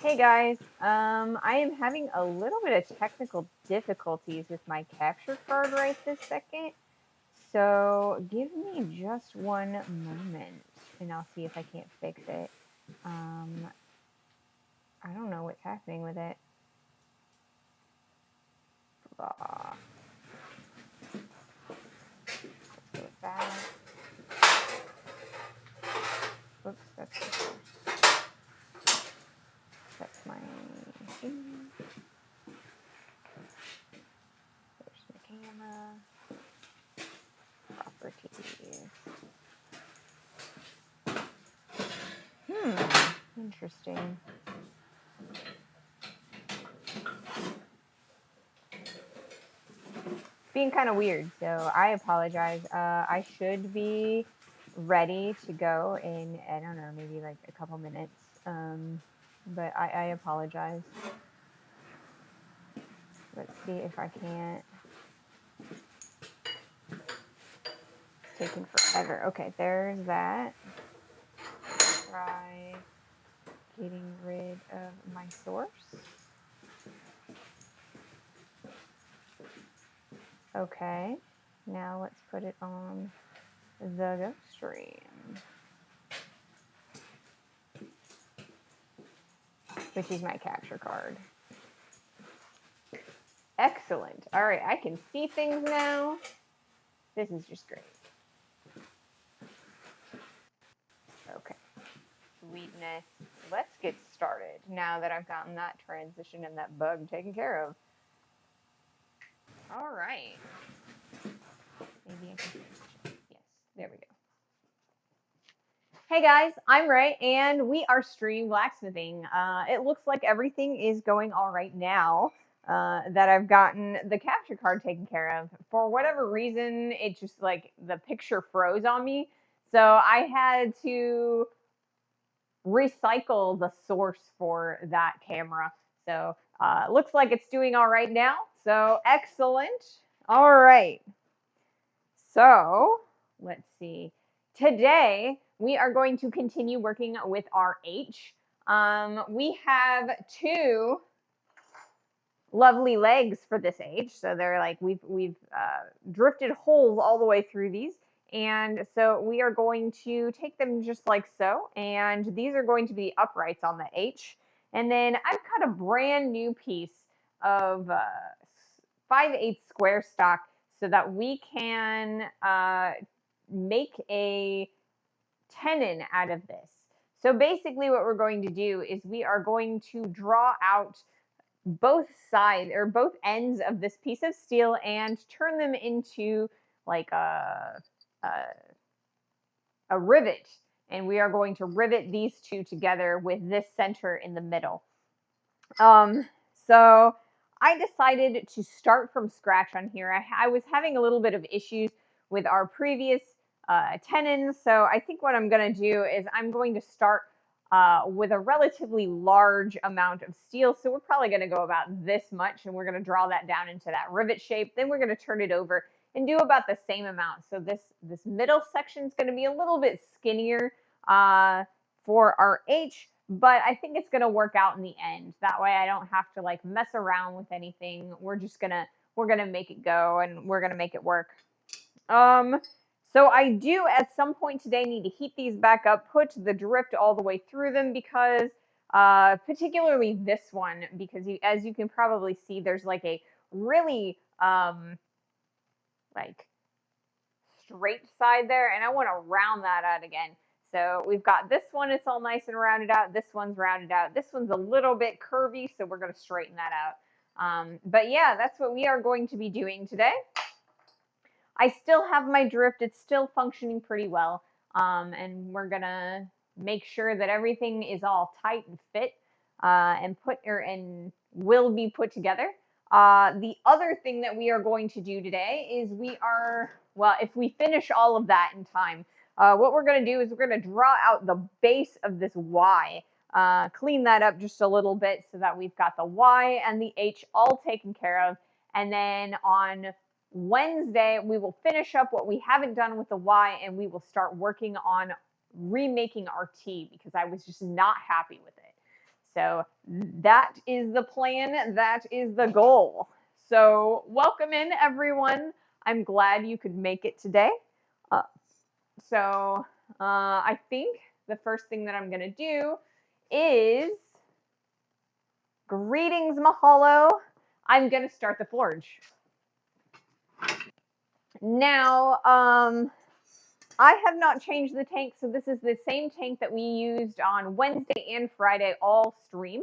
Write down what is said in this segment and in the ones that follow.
Hey guys, I am having a little bit of technical difficulties with my capture card right this second. So give me just one moment and I'll see if I can't fix it. I don't know what's happening with it. Blah. Let's go with that. Oops, that's my thing. There's my camera. Properties. Interesting. Being kind of weird, so I apologize. I should be ready to go in, I don't know, maybe like a couple minutes. But I apologize. Let's see if I can't. It's taking forever. Okay, there's that. Try getting rid of my source. Okay, now let's put it on the Go stream, which is my capture card. Excellent. All right, I can see things now. This is just great. Okay, sweetness. Let's get started now that I've gotten that transition and that bug taken care of. All right. Maybe I can finish it. Yes, there we go. Hey guys, I'm Ray, and we are stream blacksmithing. It looks like everything is going all right now that I've gotten the capture card taken care of. For whatever reason, it just like the picture froze on me. So I had to recycle the source for that camera. So looks like it's doing all right now. So excellent. All right. So let's see. Today we are going to continue working with our H. We have two lovely legs for this H. So they're like we've drifted holes all the way through these. And so we are going to take them just like so. And these are going to be uprights on the H. And then I've cut a brand new piece of 5/8 square stock so that we can make a tenon out of this. So basically what we're going to do is we are going to draw out both sides or both ends of this piece of steel and turn them into like a rivet. And we are going to rivet these two together with this center in the middle. So I decided to start from scratch on here. I was having a little bit of issues with our previous tenons. So I think what I'm going to do is I'm going to start with a relatively large amount of steel. So we're probably going to go about this much, and we're going to draw that down into that rivet shape. Then we're going to turn it over and do about the same amount. So this middle section is going to be a little bit skinnier for our H, but I think it's going to work out in the end. That way I don't have to like mess around with anything. We're going to make it go, and we're going to make it work. So I do at some point today need to heat these back up, put the drift all the way through them, because particularly this one, because as you can probably see, there's like a really like straight side there, and I want to round that out again. So we've got this one, it's all nice and rounded out. This one's rounded out. This one's a little bit curvy, so we're going to straighten that out. But yeah, that's what we are going to be doing today. I still have my drift. It's still functioning pretty well. And we're going to make sure that everything is all tight and fit and will be put together. The other thing that we are going to do today is if we finish all of that in time, what we're going to do is we're going to draw out the base of this Y, clean that up just a little bit so that we've got the Y and the H all taken care of. And then on Wednesday, we will finish up what we haven't done with the Y, and we will start working on remaking our T, because I was just not happy with it. So that is the plan. That is the goal. So welcome in, everyone. I'm glad you could make it today. Uh, I think the first thing that I'm going to do is greetings, Mahalo. I'm going to start the forge. Now, I have not changed the tank, so this is the same tank that we used on Wednesday and Friday all stream.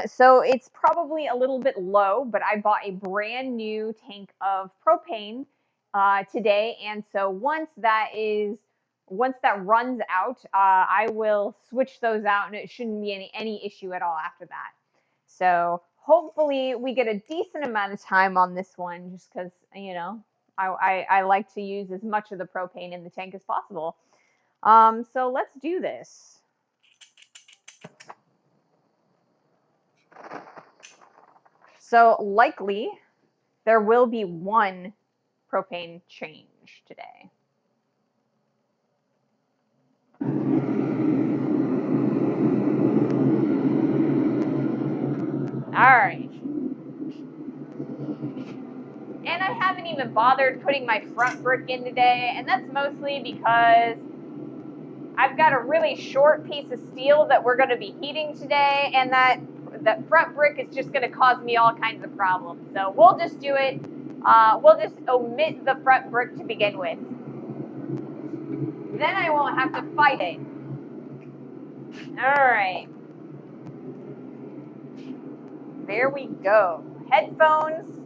So it's probably a little bit low, but I bought a brand new tank of propane today, and so once that runs out, I will switch those out, and it shouldn't be any issue at all after that. So hopefully we get a decent amount of time on this one, just because I like to use as much of the propane in the tank as possible. So let's do this. So likely there will be one propane change today. All right. And I haven't even bothered putting my front brick in today, and that's mostly because I've got a really short piece of steel that we're going to be heating today, and that front brick is just going to cause me all kinds of problems. So we'll just do it. We'll just omit the front brick to begin with. Then I won't have to fight it. All right. There we go. Headphones.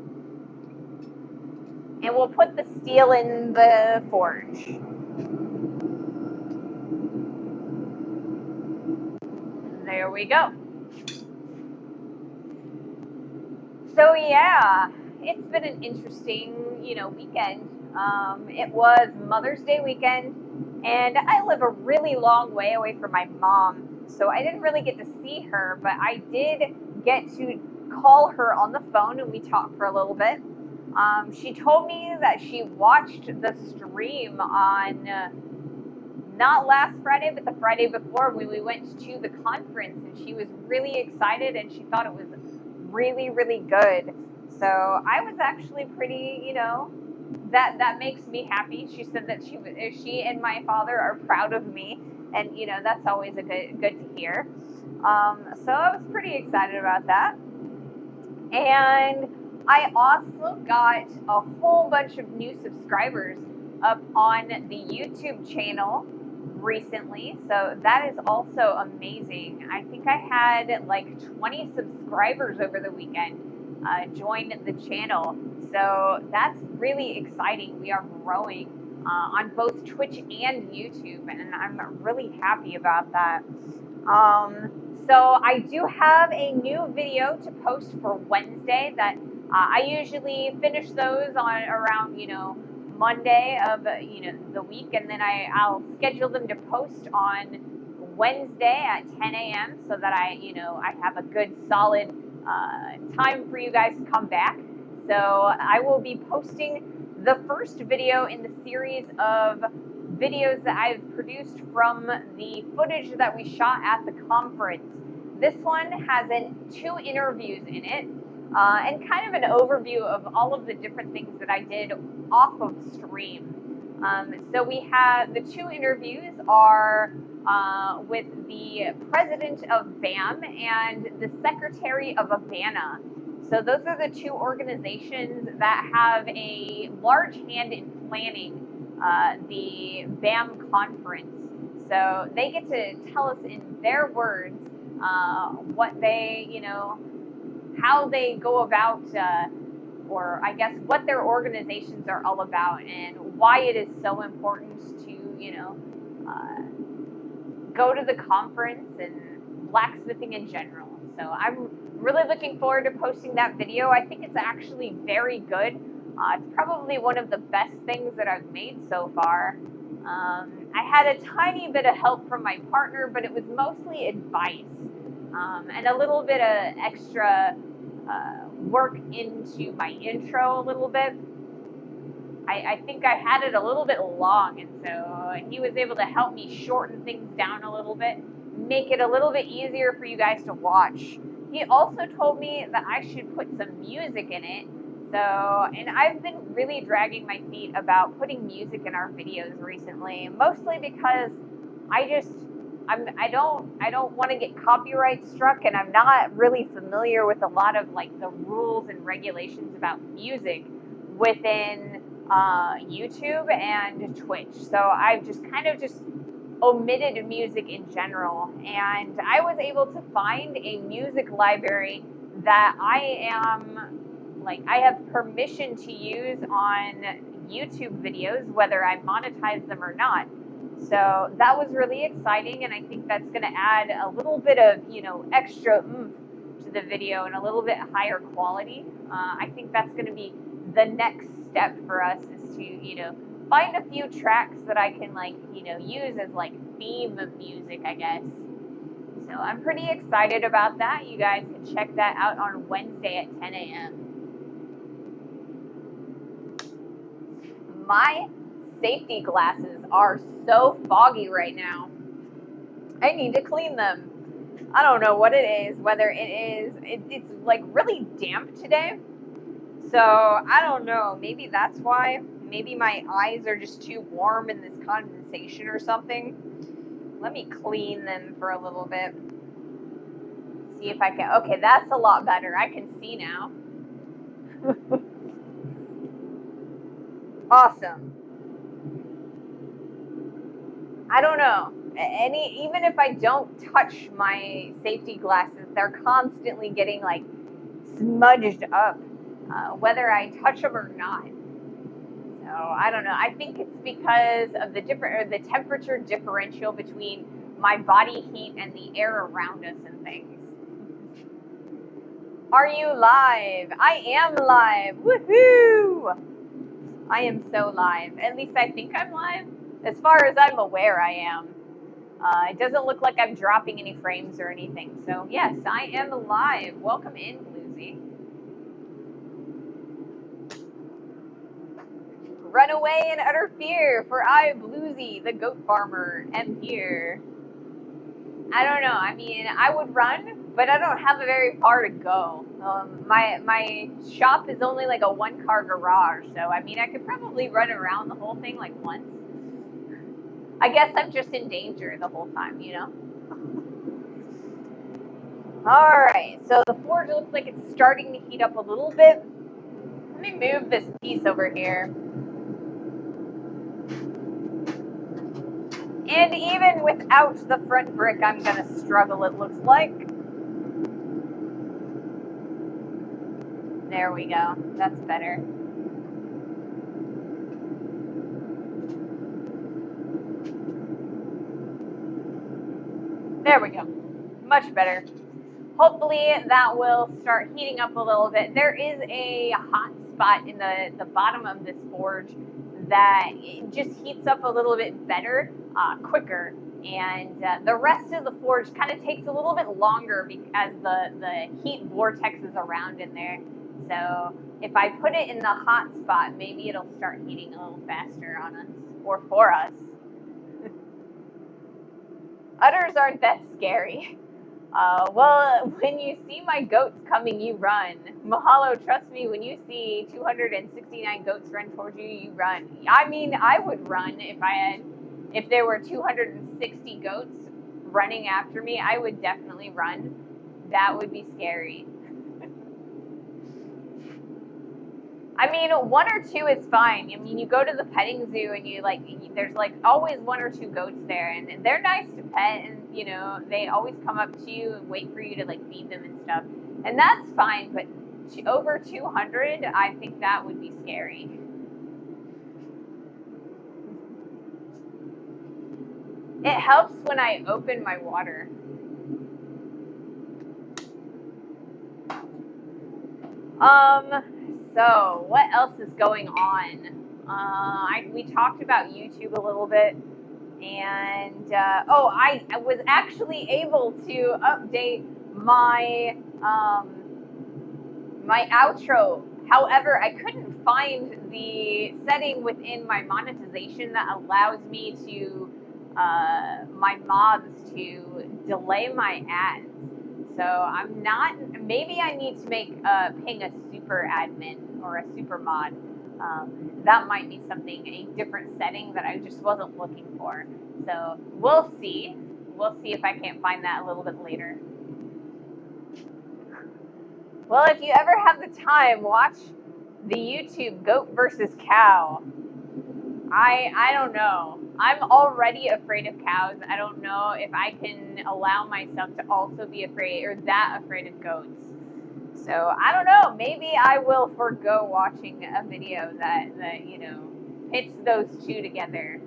And we'll put the steel in the forge. There we go. So yeah, it's been an interesting, weekend. It was Mother's Day weekend, and I live a really long way away from my mom, so I didn't really get to see her, but I did get to call her on the phone, and we talked for a little bit. She told me that she watched the stream on not last Friday, but the Friday before when we went to the conference, and she was really excited, and she thought it was really, really good. So I was actually pretty, that makes me happy. She said that she and my father are proud of me, and that's always a good to hear. So I was pretty excited about that. And I also got a whole bunch of new subscribers up on the YouTube channel recently. So that is also amazing. I think I had like 20 subscribers over the weekend join the channel. So that's really exciting. We are growing on both Twitch and YouTube, and I'm really happy about that. So I do have a new video to post for Wednesday that I usually finish those on around, Monday of, the week. And then I'll schedule them to post on Wednesday at 10 a.m. so that I have a good solid time for you guys to come back. So I will be posting the first video in the series of videos that I've produced from the footage that we shot at the conference. This one has two interviews in it, and kind of an overview of all of the different things that I did off of stream. So we have the two interviews are with the president of BAM and the secretary of Havana. So those are the two organizations that have a large hand in planning the BAM conference. So they get to tell us in their words what they, how they go about, or I guess what their organizations are all about, and why it is so important to, go to the conference and blacksmithing in general. So I'm really looking forward to posting that video. I think it's actually very good. It's probably one of the best things that I've made so far. I had a tiny bit of help from my partner, but it was mostly advice and a little bit of extra work into my intro a little bit. I think I had it a little bit long, and so he was able to help me shorten things down a little bit. make it a little bit easier for you guys to watch. He also told me that I should put some music in it. So, and I've been really dragging my feet about putting music in our videos recently, mostly because I don't want to get copyright struck, and I'm not really familiar with a lot of like the rules and regulations about music within YouTube and Twitch. So I've just kind of just omitted music in general, and I was able to find a music library that I have permission to use on YouTube videos, whether I monetize them or not. So that was really exciting, and I think that's going to add a little bit of, extra oomph to the video and a little bit higher quality. I think that's going to be the next step for us, is to, find a few tracks that I can use as theme music, I guess. So I'm pretty excited about that. You guys can check that out on Wednesday at 10 a.m. My safety glasses are so foggy right now. I need to clean them. I don't know what it is, whether it's like really damp today. So I don't know, maybe that's why. Maybe my eyes are just too warm in this condensation or something. Let me clean them for a little bit. See if I can, okay, that's a lot better. I can see now. Awesome. I don't know. Even if I don't touch my safety glasses, they're constantly getting smudged up, whether I touch them or not. So I don't know. I think it's because of the temperature differential between my body heat and the air around us and things. Are you live? I am live. Woohoo! I am so live. At least I think I'm live. As far as I'm aware, I am. It doesn't look like I'm dropping any frames or anything. So yes, I am live. Welcome in, Bluesy. Run away in utter fear, for I, Bluesy, the goat farmer, am here. I don't know. I mean, I would run, but I don't have very far to go. My shop is only like a one-car garage, so I mean, I could probably run around the whole thing like once. I guess I'm just in danger the whole time, All right, so the forge looks like it's starting to heat up a little bit. Let me move this piece over here. And even without the front brick, I'm gonna struggle, it looks like. There we go, that's better. There we go, much better. Hopefully that will start heating up a little bit. There is a hot spot in the bottom of this forge that just heats up a little bit better, quicker. And the rest of the forge kind of takes a little bit longer because the heat vortex is around in there. So if I put it in the hot spot, maybe it'll start heating a little faster on us, or for us. Udders aren't that scary. Well, when you see my goats coming, you run. Mahalo, trust me, when you see 269 goats run towards you, you run. I mean, I would run if there were 260 goats running after me, I would definitely run. That would be scary. I mean, one or two is fine. I mean, you go to the petting zoo and there's always one or two goats there, and they're nice to pet, and they always come up to you and wait for you to feed them and stuff, and that's fine. But over 200, I think that would be scary. It helps when I open my water. So what else is going on? We talked about YouTube a little bit. And I was actually able to update my my outro. However, I couldn't find the setting within my monetization that allows me to my mobs to delay my ads. So I'm not, maybe I need to make ping a super admin or a super mod. That might be something, a different setting that I just wasn't looking for. So we'll see. We'll see if I can't find that a little bit later. Well, if you ever have the time, watch the YouTube goat versus cow. I don't know. I'm already afraid of cows. I don't know if I can allow myself to also be afraid or that afraid of goats. So I don't know. Maybe I will forego watching a video that pits those two together.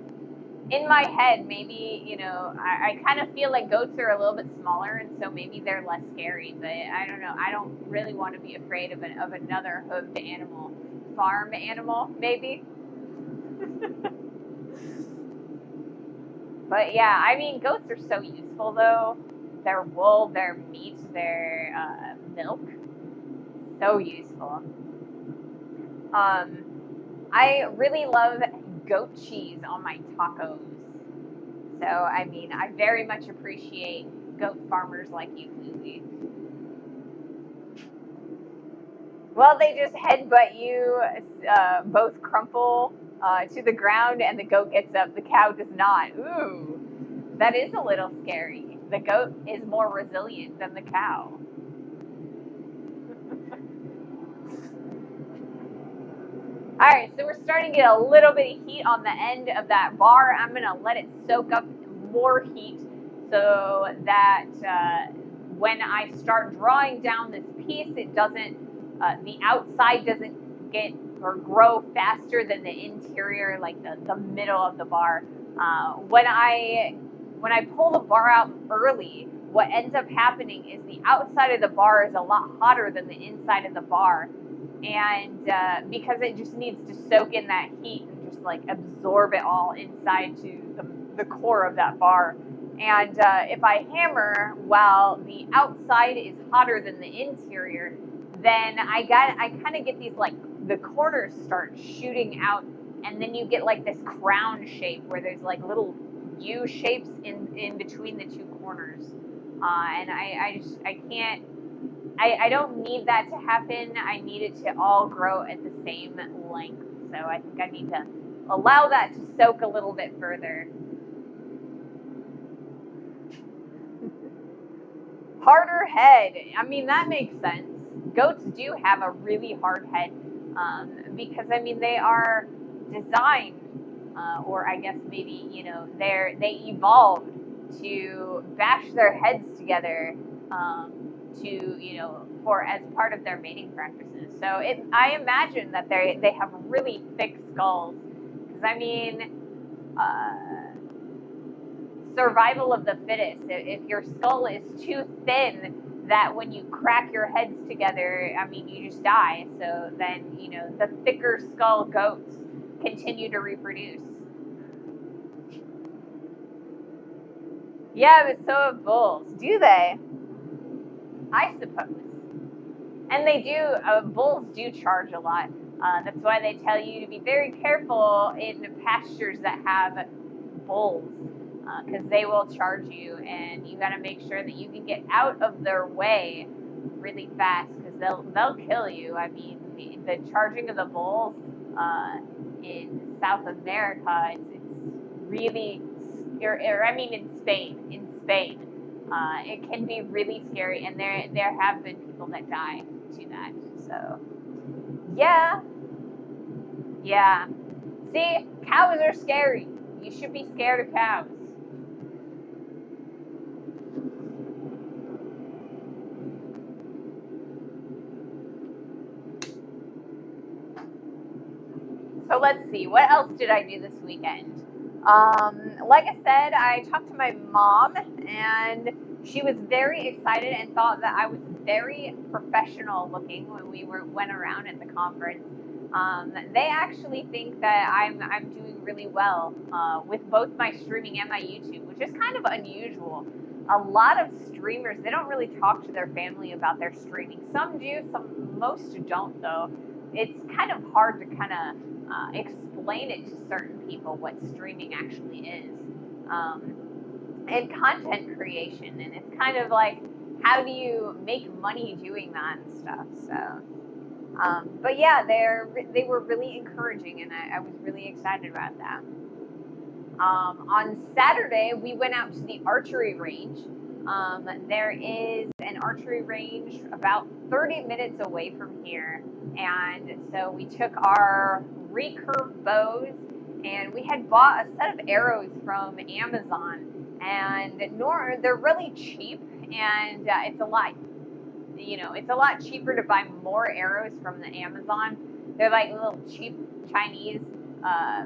In my head, maybe, I kind of feel like goats are a little bit smaller, and so maybe they're less scary. But I don't know. I don't really want to be afraid of another hooved animal, farm animal, maybe. But yeah, I mean, goats are so useful though. Their wool, their meat, their milk, so useful. I really love goat cheese on my tacos. So, I mean, I very much appreciate goat farmers like you, Lucy. Well, they just headbutt you, both crumple to the ground, and the goat gets up. The cow does not. Ooh, that is a little scary. The goat is more resilient than the cow. All right, so we're starting to get a little bit of heat on the end of that bar. I'm going to let it soak up more heat so that when I start drawing down this piece, it doesn't, the outside doesn't get or grow faster than the interior, like the middle of the bar. When I pull the bar out early, what ends up happening is the outside of the bar is a lot hotter than the inside of the bar. And because it just needs to soak in that heat and just like absorb it all inside to the core of that bar. And if I hammer while the outside is hotter than the interior, then I kind of get these, like, the corners start shooting out, and then you get like this crown shape where there's like little U shapes in between the two corners. And I can't. I don't need that to happen. I need it to all grow at the same length. So I think I need to allow that to soak a little bit further. Harder head. I mean, that makes sense. Goats do have a really hard head because, I mean, they are designed, or I guess maybe, they evolved to bash their heads together for as part of their mating practices. So I imagine that they have really thick skulls because, I mean, survival of the fittest. If your skull is too thin, that when you crack your heads together, I mean, you just die. So then, the thicker skull goats continue to reproduce. Yeah, but so have bulls. Do they? I suppose. And they do, bulls do charge a lot. That's why they tell you to be very careful in pastures that have bulls, because they will charge you, and you got to make sure that you can get out of their way really fast, because they'll kill you. I mean, the charging of the bulls in South America, it's really, I mean, in Spain, it can be really scary, and there have been people that die to that. So, yeah. See, cows are scary. You should be scared of cows. So let's see, what else did I do this weekend? Like I said, I talked to my mom, and she was very excited and thought that I was very professional looking when we went around at the conference. They actually think that I'm doing really well with both my streaming and my YouTube, which is kind of unusual. A lot of streamers, they don't really talk to their family about their streaming. Some do, most don't though. It's kind of hard to kind of explain it to certain people what streaming actually is. and content creation, and it's kind of like, how do you make money doing that and stuff? So, but yeah, they were really encouraging, and I was really excited about that. On Saturday, we went out to the archery range. There is an archery range about 30 minutes away from here. And so we took our recurve bows, and we had bought a set of arrows from Amazon. And they're really cheap, and it's a lot cheaper to buy more arrows from the Amazon. They're like little cheap Chinese uh,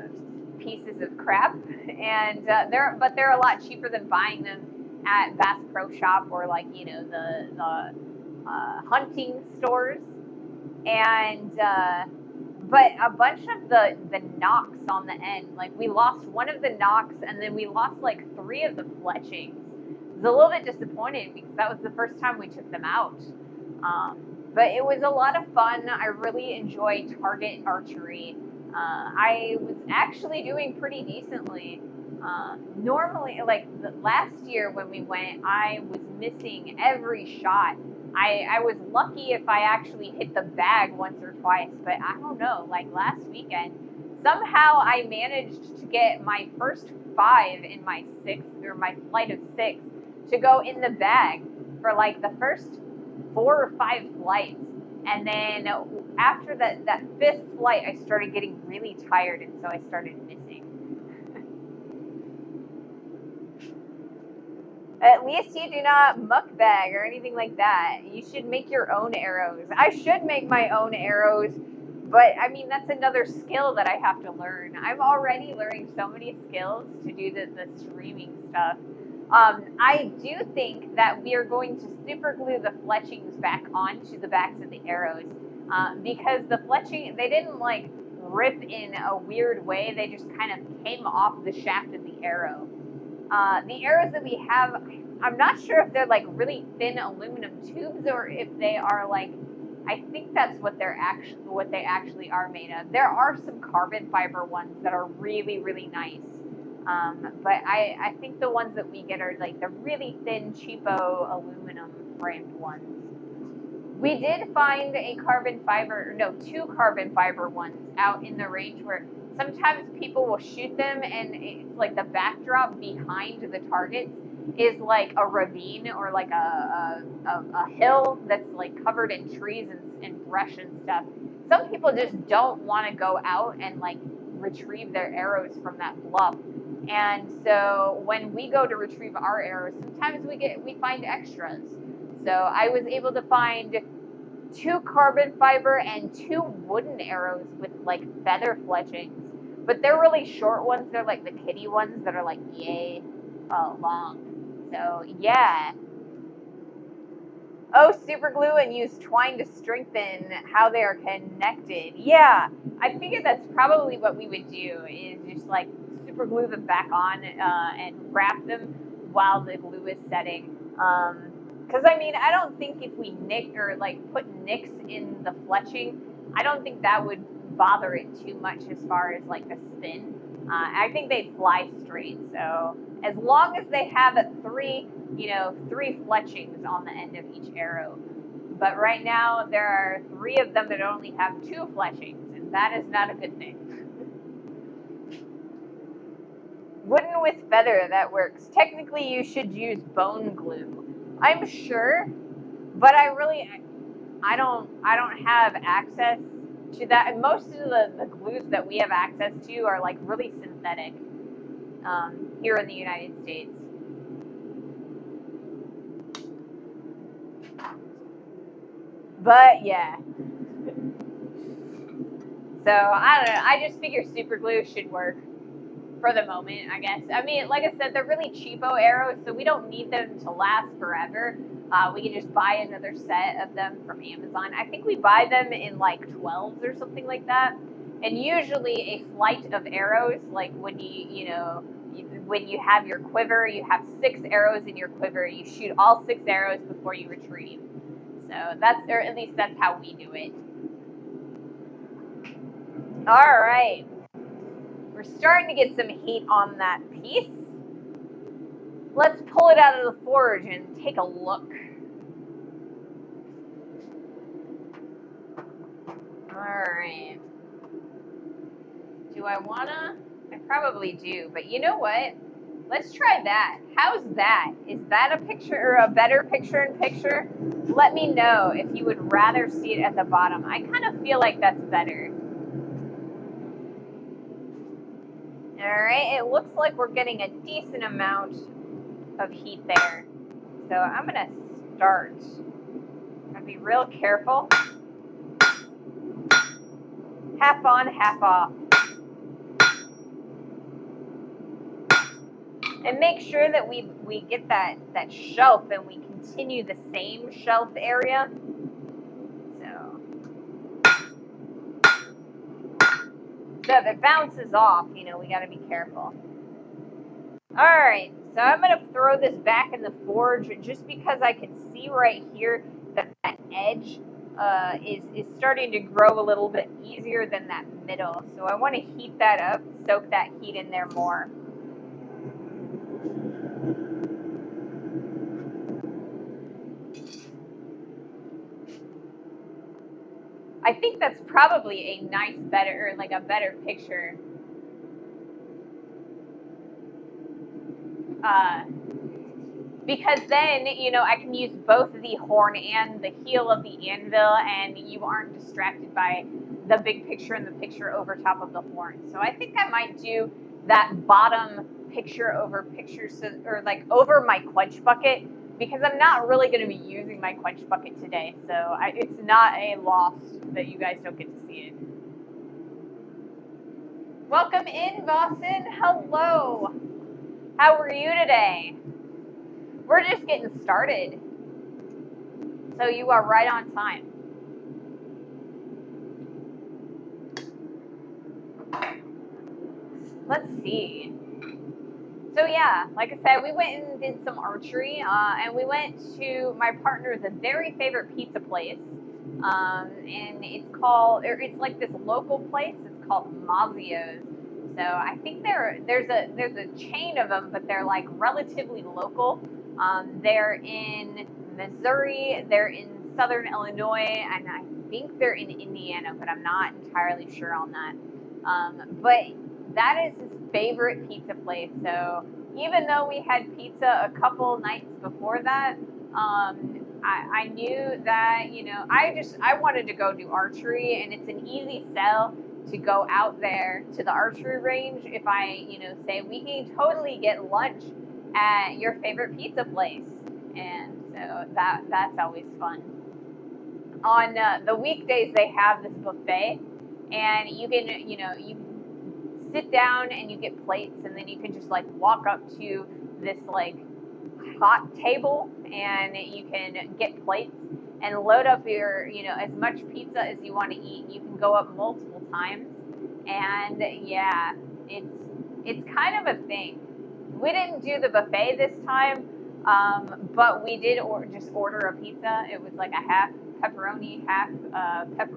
pieces of crap, and they're a lot cheaper than buying them at Bass Pro Shop or like the hunting stores. And but a bunch of the knocks on the end, like we lost one of the knocks, and then we lost like 3 of the fletchings. It was a little bit disappointing because that was the first time we took them out. But it was a lot of fun. I really enjoy target archery. I was actually doing pretty decently. Normally, like last year when we went, I was missing every shot. I was lucky if I actually hit the bag once or twice, but I don't know. Like last weekend, somehow I managed to get my first 5 in my my flight of 6 to go in the bag for like the first 4 or 5 flights. And then after that 5th flight, I started getting really tired, and so I started missing. At least you do not muckbag or anything like that. You should make your own arrows. I should make my own arrows, but I mean, that's another skill that I have to learn. I'm already learning so many skills to do the streaming stuff. I do think that we are going to super glue the fletchings back onto the backs of the arrows, because the fletching, they didn't like rip in a weird way. They just kind of came off the shaft of the arrow. The arrows that we have, I'm not sure if they're like really thin aluminum tubes or if they are like, I think that's what they actually are made of. There are some carbon fiber ones that are really, really nice. But I think the ones that we get are like the really thin, cheapo aluminum framed ones. We did find two carbon fiber ones out in the range where sometimes people will shoot them, and it's like the backdrop behind the targets is like a ravine or like a hill that's like covered in trees and brush and stuff. Some people just don't want to go out and like retrieve their arrows from that bluff. And so when we go to retrieve our arrows, sometimes we find extras. So I was able to find 2 carbon fiber and 2 wooden arrows with like feather fletchings. But they're really short ones. They're like the kitty ones that are like yay long. So yeah. Oh, super glue and use twine to strengthen how they are connected. Yeah, I figured that's probably what we would do, is just like super glue them back on and wrap them while the glue is setting. Because I mean, I don't think if we nick or like put nicks in the fletching, I don't think that would bother it too much as far as like the spin. I think they fly straight. So as long as they have 3 fletchings on the end of each arrow. But right now, there are 3 of them that only have 2 fletchings, and that is not a good thing. Wooden with feather, that works. Technically, you should use bone glue. I'm sure, but I don't have access to that. Most of the glues that we have access to are like really synthetic here in the United States. But yeah. So I don't know. I just figure super glue should work for the moment, I guess. I mean, like I said, they're really cheapo arrows, so we don't need them to last forever. We can just buy another set of them from Amazon. I think we buy them in like 12s or something like that. And usually a flight of arrows, like when when you have your quiver, you have 6 arrows in your quiver. You shoot all 6 arrows before you retrieve. So or at least that's how we do it. All right. We're starting to get some heat on that piece. let's pull it out of the forge and take a look. All right. Do I wanna? I probably do, but you know what? Let's try that. How's that? Is that a picture or a better picture-in-picture? Let me know if you would rather see it at the bottom. I kind of feel like that's better. All right, it looks like we're getting a decent amount of heat there. So I'm gonna start. I'm gonna be real careful. Half on, half off. And make sure that we get that shelf and we continue the same shelf area. So if it bounces off, you know, we got to be careful. All right, so I'm going to throw this back in the forge just because I can see right here that that edge is starting to grow a little bit easier than that middle. So I want to heat that up, soak that heat in there more. I think that's probably a nice, better, like a better picture. Because then, you know, I can use both the horn and the heel of the anvil, and you aren't distracted by the big picture and the picture over top of the horn. So I think I might do that bottom picture over picture, so, or like over my quench bucket, because I'm not really going to be using my quench bucket today. So it's not a loss that you guys don't get to see it. Welcome in, Boston. Hello. How are you today? We're just getting started. So you are right on time. Let's see. So yeah, like I said, we went and did some archery, and we went to my partner's a very favorite pizza place, and it's like this local place. It's called Mazio's. So I think there's a chain of them, but they're like relatively local. They're in Missouri, they're in Southern Illinois, and I think they're in Indiana, but I'm not entirely sure on that. But that is his favorite pizza place. So even though we had pizza a couple nights before that, I knew that, you know, I wanted to go do archery, and it's an easy sell to go out there to the archery range if I, you know, say we can totally get lunch at your favorite pizza place. And so that's always fun. On the weekdays, they have this buffet, and you can, you know, you sit down and you get plates, and then you can just like walk up to this like hot table and you can get plates and load up your, you know, as much pizza as you want to eat. You can go up multiple times, and yeah, it's kind of a thing. We didn't do the buffet this time, but we did just order a pizza. It was like a half pepperoni, half half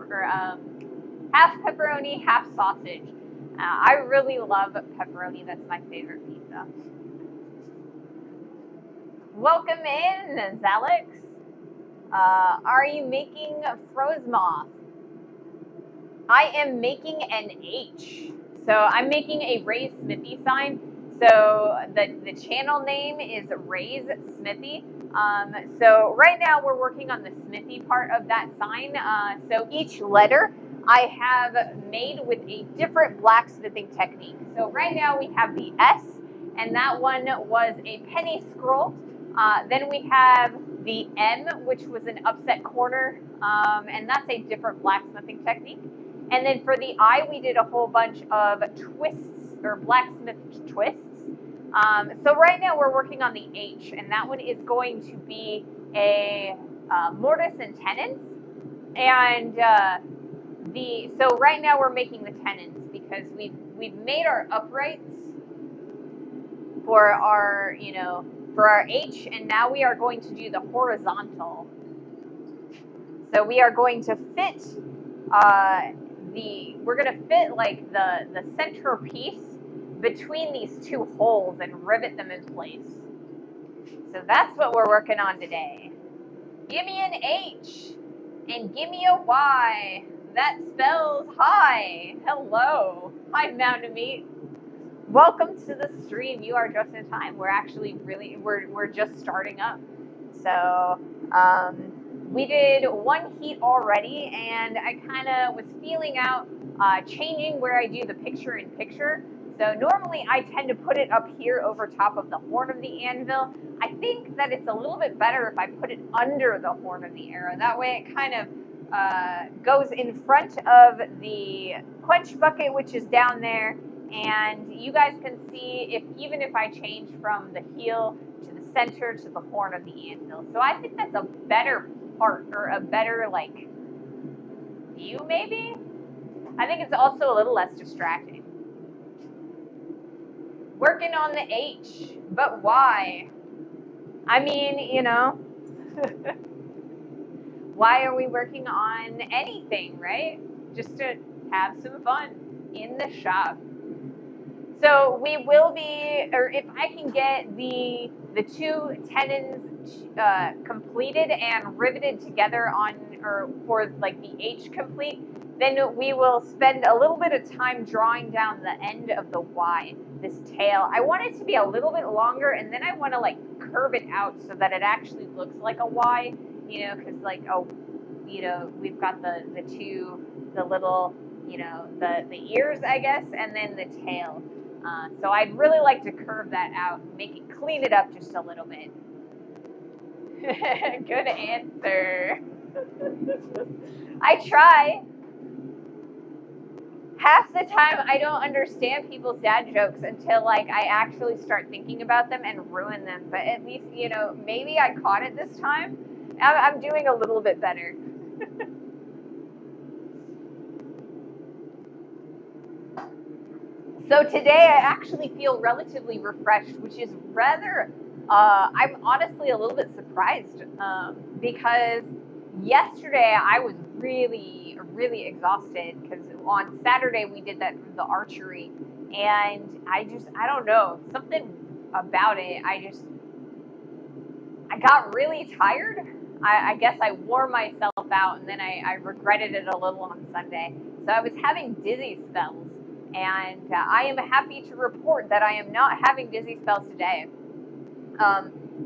pepperoni, half sausage. I really love pepperoni. That's my favorite pizza. Welcome in, Zalix. Are you making froze moth? I am making an H. So I'm making a Ray's Smithy sign. So the channel name is Ray's Smithy. So right now we're working on the Smithy part of that sign. So each letter I have made with a different blacksmithing technique. So right now we have the S, and that one was a penny scroll. Then we have the M, which was an upset corner, and that's a different blacksmithing technique. And then for the I, we did a whole bunch of twists or blacksmith twists. So right now we're working on the H, and that one is going to be a mortise and tenons. And so right now we're making the tenons because we've made our uprights for our, you know, for our H, and now we are going to do the horizontal. So we are going to fit we're going to fit like the center piece between these two holes and rivet them in place. So that's what we're working on today. Give me an H and give me a Y. That spells hi. Hello. Hi, Mountain Meat. Welcome to the stream. You are just in time. We're actually we're just starting up. So we did one heat already, and I kind of was feeling out changing where I do the picture in picture. So normally I tend to put it up here over top of the horn of the anvil. I think that it's a little bit better if I put it under the horn of the arrow. That way it kind of goes in front of the quench bucket, which is down there, and you guys can see even if I change from the heel to the center to the horn of the anvil. So I think that's a better part, or a better like view maybe. I think it's also a little less distracting. Working on the H, but why? I mean, you know, why are we working on anything, right? Just to have some fun in the shop. So we will be, or if I can get the two tenons completed and riveted together on, or for like the H complete, then we will spend a little bit of time drawing down the end of the Y, this tail. I want it to be a little bit longer, and then I want to like curve it out so that it actually looks like a Y, you know, because like, oh, you know, we've got the little, you know, the ears, I guess, and then the tail. So I'd really like to curve that out and make it, clean it up just a little bit. Good answer. I try. Half the time I don't understand people's dad jokes until like I actually start thinking about them and ruin them. But at least, you know, maybe I caught it this time. I'm doing a little bit better. So today I actually feel relatively refreshed, which is rather, I'm honestly a little bit surprised because yesterday I was really, really exhausted because on Saturday we did the archery, and I don't know, something about it. I got really tired. I guess I wore myself out, and then I regretted it a little on Sunday. So I was having dizzy spells, and I am happy to report that I am not having dizzy spells today.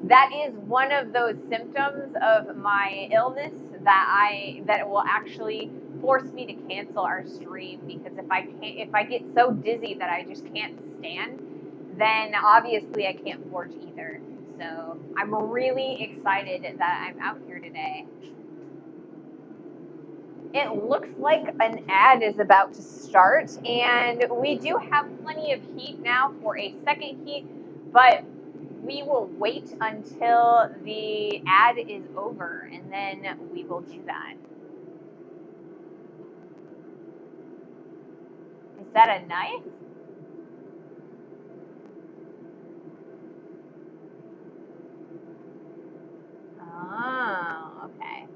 That is one of those symptoms of my illness that will actually force me to cancel our stream, because if I get so dizzy that I just can't stand, then obviously I can't forge either. So I'm really excited that I'm out here today. It looks like an ad is about to start, and we do have plenty of heat now for a second heat, but we will wait until the ad is over, and then we will do that. Is that a knife? Oh, okay.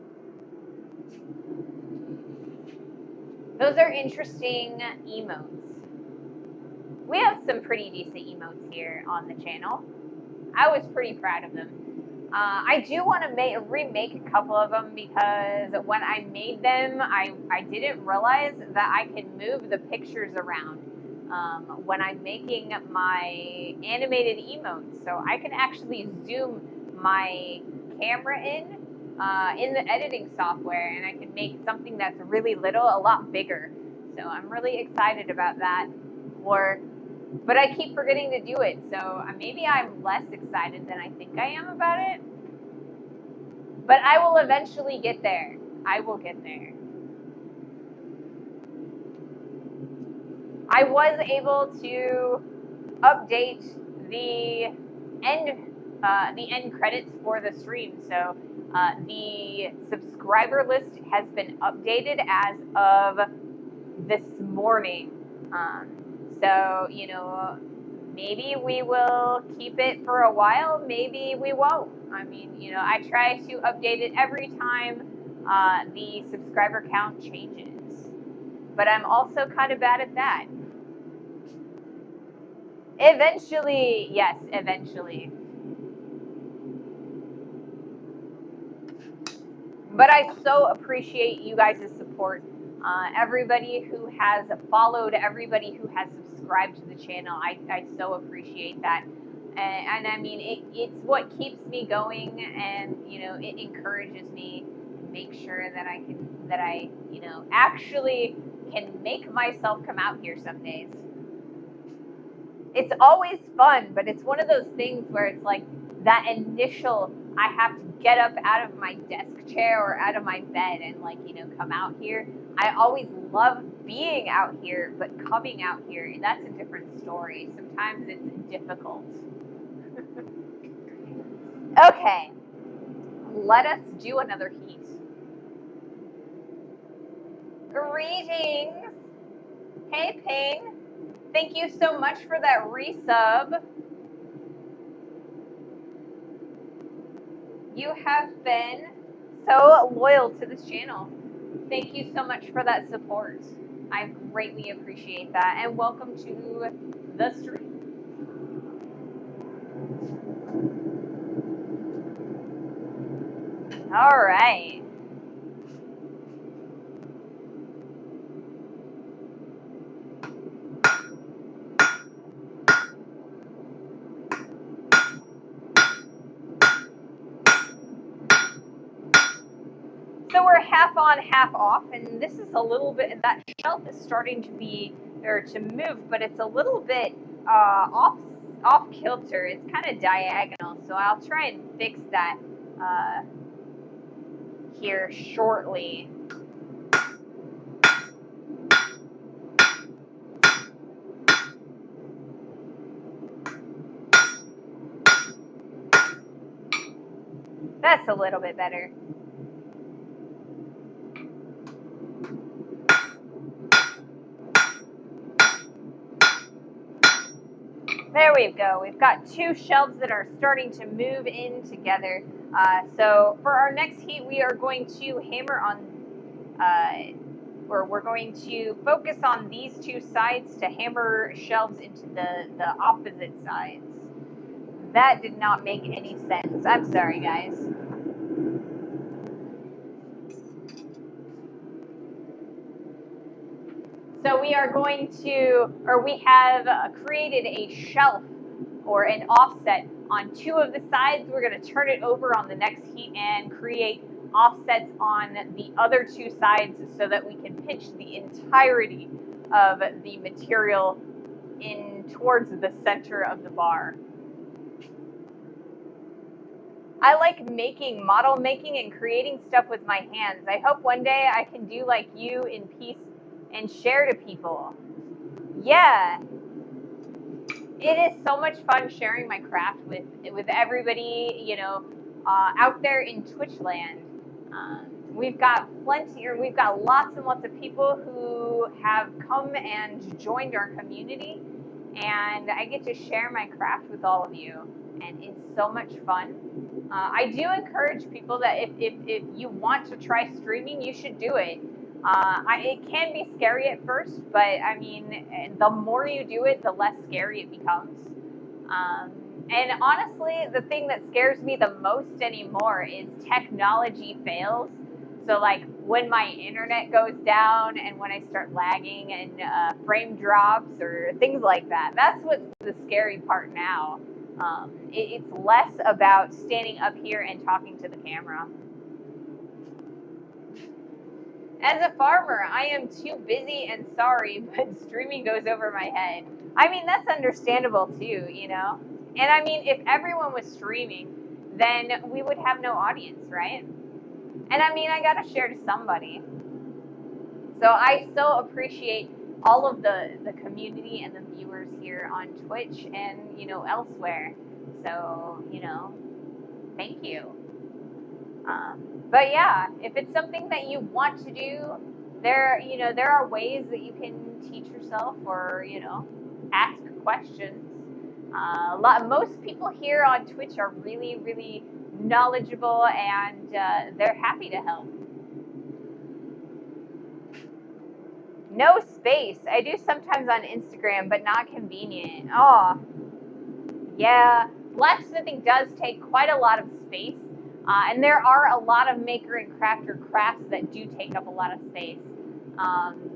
Those are interesting emotes. We have some pretty decent emotes here on the channel. I was pretty proud of them. I do want to remake a couple of them, because when I made them, I didn't realize that I can move the pictures around when I'm making my animated emotes. So I can actually zoom my camera in the editing software, and I can make something that's really little a lot bigger. So I'm really excited about that. But I keep forgetting to do it, so maybe I'm less excited than I think I am about it. But I will eventually get there. I will get there. I was able to update the end credits for the stream. So the subscriber list has been updated as of this morning. So, you know, maybe we will keep it for a while, maybe we won't. I mean, you know, I try to update it every time the subscriber count changes. But I'm also kind of bad at that. Eventually, yes, eventually. But I so appreciate you guys' support. Everybody who has followed, everybody who has subscribed to the channel, I so appreciate that. And I mean, it's what keeps me going, and it encourages me to make sure that I actually can make myself come out here some days. It's always fun, but it's one of those things where it's like that initial, I have to get up out of my desk chair or out of my bed and come out here. I always love being out here, but coming out here, that's a different story. Sometimes it's difficult. Okay, let us do another heat. Greetings. Hey, Ping. Thank you so much for that resub. You have been so loyal to this channel. Thank you so much for that support. I greatly appreciate that. And welcome to the stream. All right. So we're half on, half off, and this is a little bit, that shelf is starting to be, or to move, but it's a little bit off kilter. It's kind of diagonal, so I'll try and fix that here shortly. That's a little bit better. There we go. We've got two shelves that are starting to move in together. So for our next heat, we are going to hammer on, or we're going to focus on these two sides to hammer shelves into the opposite sides. That did not make any sense. I'm sorry, guys. So we are going to, or we have created a shelf or an offset on two of the sides. We're going to turn it over on the next heat and create offsets on the other two sides so that we can pitch the entirety of the material in towards the center of the bar. I like model making and creating stuff with my hands. I hope one day I can do like you in peace and share to people. Yeah, it is so much fun sharing my craft with everybody, out there in Twitch land. We've got lots and lots of people who have come and joined our community, and I get to share my craft with all of you, and it's so much fun. I do encourage people that if you want to try streaming, you should do it. It can be scary at first, but I mean, the more you do it, the less scary it becomes. And honestly, the thing that scares me the most anymore is technology fails. So like when my internet goes down and when I start lagging and frame drops or things like that, that's what's the scary part now. It's less about standing up here and talking to the camera. As a farmer, I am too busy and sorry, but streaming goes over my head. I mean, that's understandable too, And I mean, if everyone was streaming, then we would have no audience, right? And I mean, I gotta share to somebody. So I so appreciate all of the community and the viewers here on Twitch and, elsewhere. So, thank you. But yeah, if it's something that you want to do, there are ways that you can teach yourself or, ask questions. Most people here on Twitch are really, really knowledgeable, and they're happy to help. No space. I do sometimes on Instagram, but not convenient. Oh, yeah. Blacksmithing does take quite a lot of space. And there are a lot of maker and crafter crafts that do take up a lot of space.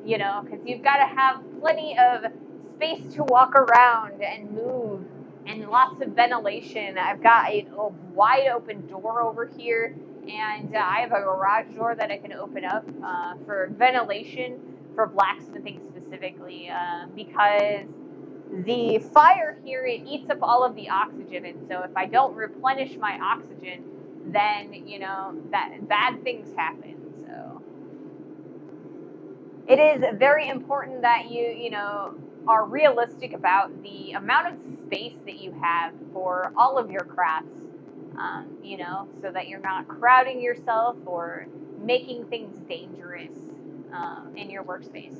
You know, because you've got to have plenty of space to walk around and move and lots of ventilation. I've got a wide open door over here, and I have a garage door that I can open up for ventilation for blacksmithing specifically because the fire here, it eats up all of the oxygen, and so if I don't replenish my oxygen, then you know that bad things happen. So it is very important that you know are realistic about the amount of space that you have for all of your crafts. You know, so that you're not crowding yourself or making things dangerous in your workspace.